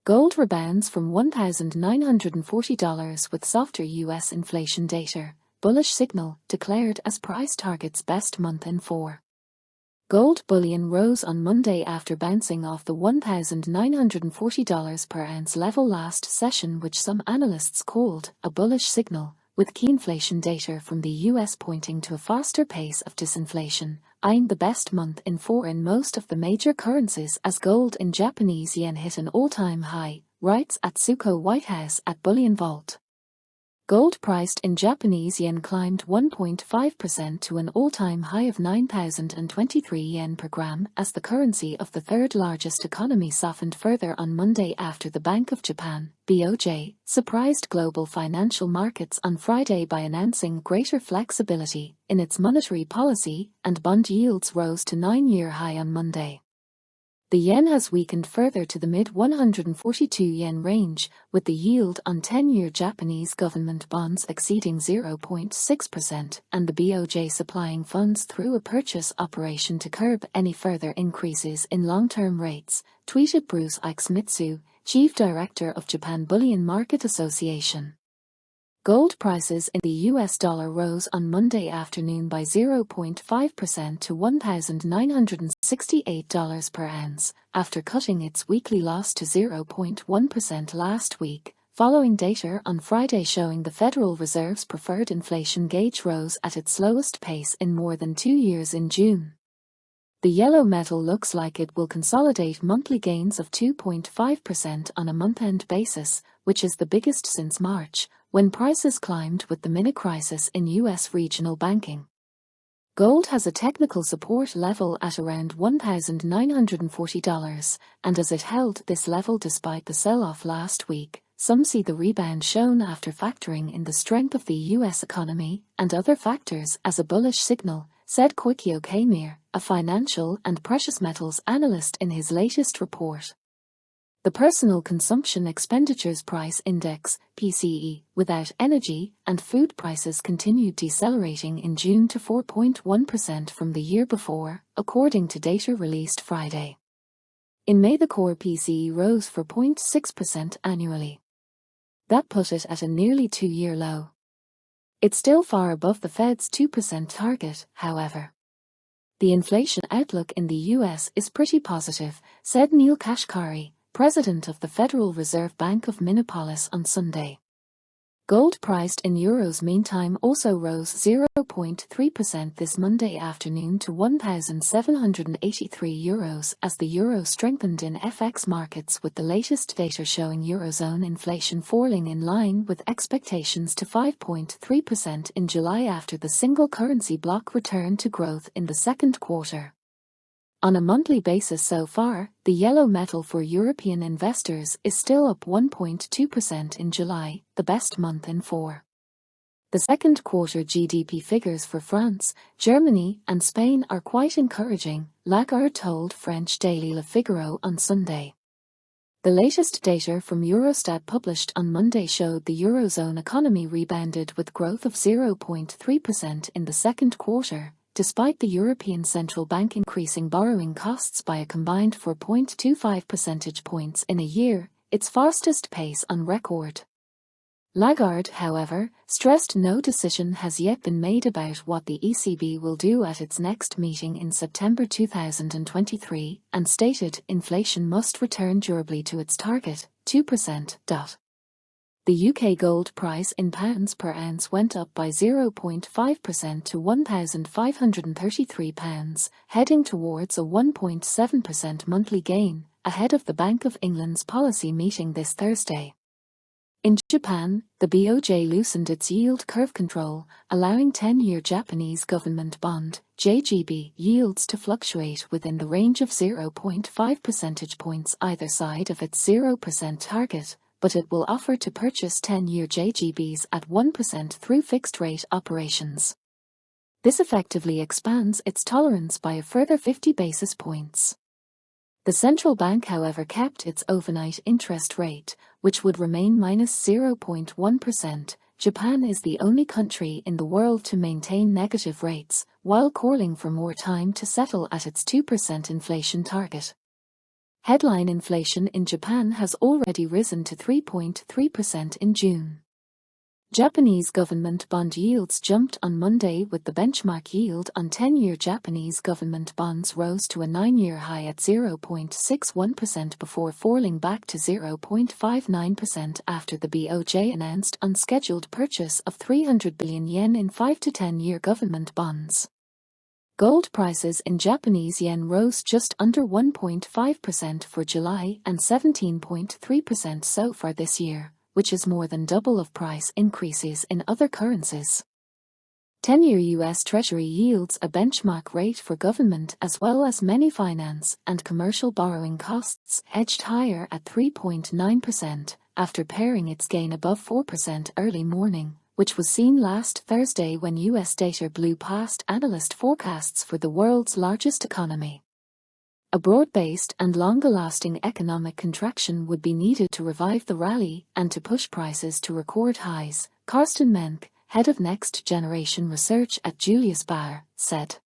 Gold rebounds from $1,940 with softer U.S. inflation data. Bullish signal declared as price target's best month in 4. Gold bullion rose on Monday after bouncing off the $1,940 per ounce level last session, which some analysts called a bullish signal, with key inflation data from the US pointing to a faster pace of disinflation, eyeing the best month in 4 in most of the major currencies as gold in Japanese yen hit an all-time high, writes Atsuko Whitehouse at BullionVault. Gold priced in Japanese yen climbed 1.5% to an all-time high of 9,023 yen per gram as the currency of the third largest economy softened further on Monday after the Bank of Japan, BOJ, surprised global financial markets on Friday by announcing greater flexibility in its monetary policy, and bond yields rose to 9-year high on Monday. The yen has weakened further to the mid-142 yen range, with the yield on 10-year Japanese government bonds exceeding 0.6% and the BOJ supplying funds through a purchase operation to curb any further increases in long-term rates, tweeted Bruce Ikemitsu, Chief Director of Japan Bullion Market Association. Gold prices in the US dollar rose on Monday afternoon by 0.5% to $1,968 per ounce, after cutting its weekly loss to 0.1% last week, following data on Friday showing the Federal Reserve's preferred inflation gauge rose at its slowest pace in more than 2 years in June. The yellow metal looks like it will consolidate monthly gains of 2.5% on a month-end basis, which is the biggest since March, when prices climbed with the mini-crisis in U.S. regional banking. Gold has a technical support level at around $1,940, and as it held this level despite the sell-off last week, some see the rebound shown after factoring in the strength of the U.S. economy and other factors as a bullish signal, said Koikyo Kamir, a financial and precious metals analyst in his latest report. The Personal Consumption Expenditures Price Index, PCE, without energy and food prices continued decelerating in June to 4.1% from the year before, according to data released Friday. In May, the core PCE rose 4.6% annually. That put it at a nearly 2-year low. It's still far above the Fed's 2% target, however. The inflation outlook in the US is pretty positive, said Neil Kashkari, president of the Federal Reserve Bank of Minneapolis on Sunday. Gold priced in euros meantime also rose 0.3% this Monday afternoon to €1,783 as the euro strengthened in FX markets, with the latest data showing Eurozone inflation falling in line with expectations to 5.3% in July after the single currency bloc returned to growth in the second quarter. On a monthly basis so far, the yellow metal for European investors is still up 1.2% in July, the best month in 4. The second quarter GDP figures for France, Germany, and Spain are quite encouraging, Lagarde told French daily Le Figaro on Sunday. The latest data from Eurostat published on Monday showed the Eurozone economy rebounded with growth of 0.3% in the second quarter, despite the European Central Bank increasing borrowing costs by a combined 4.25 percentage points in a year, its fastest pace on record. Lagarde, however, stressed no decision has yet been made about what the ECB will do at its next meeting in September 2023, and stated inflation must return durably to its target, 2%. The UK gold price in pounds per ounce went up by 0.5% to £1,533, heading towards a 1.7% monthly gain, ahead of the Bank of England's policy meeting this Thursday. In Japan, the BOJ loosened its yield curve control, allowing 10-year Japanese government bond (JGB) yields to fluctuate within the range of 0.5 percentage points either side of its 0% target, but it will offer to purchase 10-year JGBs at 1% through fixed-rate operations. This effectively expands its tolerance by a further 50 basis points. The central bank, however, kept its overnight interest rate, which would remain -0.1%. Japan is the only country in the world to maintain negative rates, while calling for more time to settle at its 2% inflation target. Headline inflation in Japan has already risen to 3.3% in June. Japanese government bond yields jumped on Monday with the benchmark yield on 10-year Japanese government bonds rose to a 9-year high at 0.61% before falling back to 0.59% after the BOJ announced unscheduled purchase of 300 billion yen in 5 to 10-year government bonds. Gold prices in Japanese yen rose just under 1.5% for July and 17.3% so far this year, which is more than double of price increases in other currencies. 10-year U.S. Treasury yields, a benchmark rate for government as well as many finance and commercial borrowing costs, edged higher at 3.9% after paring its gain above 4% early morning, which was seen last Thursday when U.S. data blew past analyst forecasts for the world's largest economy. A broad-based and longer-lasting economic contraction would be needed to revive the rally and to push prices to record highs, Karsten Menk, head of Next Generation Research at Julius Baer, said.